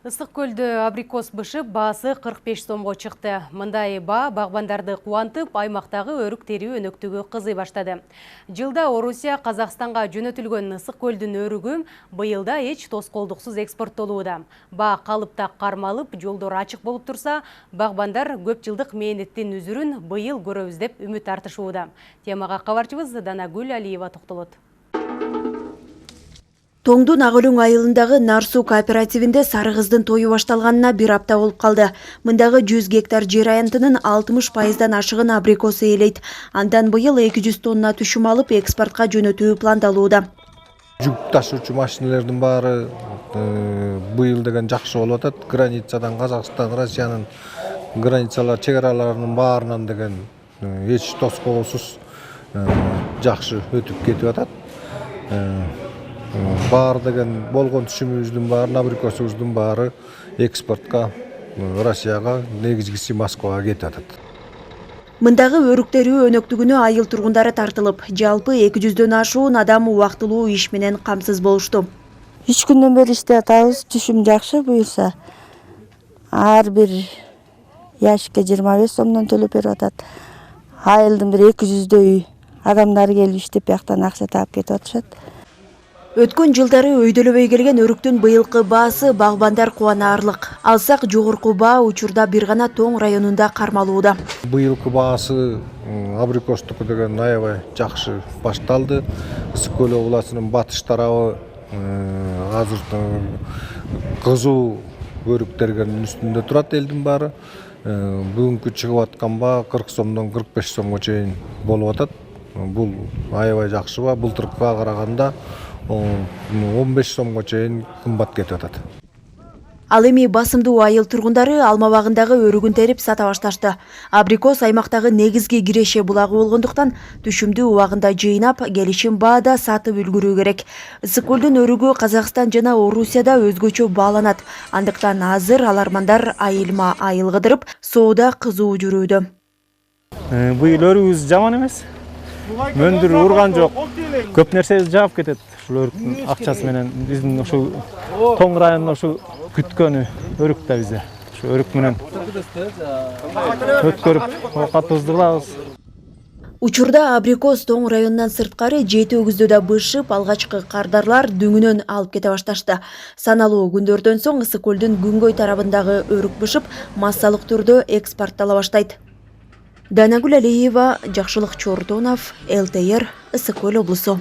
Ысык көлдө абрикос бышып, баасы 45 сомго чыкты. Мындай ба багбандарды кубантып, аймактагы өрүк терүү өнөктүгү кызый баштады. Жылда Орусия Казакстанга жөнөтүлгөн ысык көлдүн өрүгү быйылда эч тоскоолдуксуз экспорттолууда. Ба калыпта кармалып, жолдор ачык болуп турса, багбандар көп жылдык мээнеттин үзүрүн быйыл көрөбүз деп үмүт артышууда. Темага кабарчыбыз Данагүл Алиева токтолот. Тоңдун Ак-Өлөң айылындагы Нарсу кооперативинде сары кыздын тою башталганына 1 апта болуп калды. Мындагы 100 гектар жер аянтынын 60%дан ашыгын абрикос ээлейт. Андан быйыл 200 тонна түшүм алып экспортко жөнөтүү пландалууда. Жүк ташуучу машиналардын баары быйыл деген жакшы болуп атат. Границадан Казакстан, Россиянын границалар, чек араларынын баарынан деген эч тоскоолсуз жакшы өтүп кетип атат. Бар деген болгон түшүмүбүздүн баарын, абрикосубуздун баары экспортко, Россияга, негизгиси Москвага кетип атат. Мындагы өрүк терүү өнөктүгүнө айыл тургундары тартылып, жалпы 200дөн ашуун адам убактылуу иш менен камсыз болушту. 3 күндөн бери иштеп атабыз. Түшүм жакшы буюрса. Ар бир яшикке 25 сомдон төлөп берип атат. Айылдын бир 200дөй адамдар келип иштеп бияктан акча таап кетип атышат. Өткөн жылдары өйдөлөбөй келген өрүктүн быйылкы баасы багбандар кубанаарлык. Алсак жогорку баа учурда бир гана Тоң районунда кармалууда. Быйылкы баасы абрикостуку деген аябай жакшы башталды. Ысык көл областынын батыш тарабы азыр кызуу өрүктергенин үстүндө турат элдин баары. Бүгүнкү чыгып аткан баа 40 сомдон 45 сомго чейин болуп атат. Бул аябай жакшы баа. Былтыркыга караганда 15 сомго чейин кымбат кетип атат. Ал эми басымдуу айыл тургундары алма багындагы өрүгүн терип сата башташты. Абрикос аймактагы негизги киреше булагы болгондуктан түшүмдү убагында жыйнап, келишим баада сатып үлгүрүү керек. Ысык көлдүн өрүгү Казакстан жана Орусияда өзгөчө бааланат. Андыктан азыр алармандар айылма айыл кыдырып, соуда кызуу жүрүүдө. Быйыл өрүгүбүз жаман эмес. Мөндүр урган жок. Көп нерсебиз жаап кетет. Ушул өрүктүн акчасы менен биздин ушул Тоң районунун ушул күткөнү өрүк да бизде. Ушу өрүк менен өткөрүп оокатыбызды кылабыз. Учурда абрикос Тоң районунан сырткары 7 өгүздө бышып, алгачкы кардарлар дүңүнөн алып кете башташты. Саналуу күндөрдөн соң ысык көлдүн күнгөй тарабындагы өрүк бышып, массалык түрдө экспорттала баштайт. Данагүл Алиева, Жакшылык Чортонов, ЛТР, Ысык көл облусу.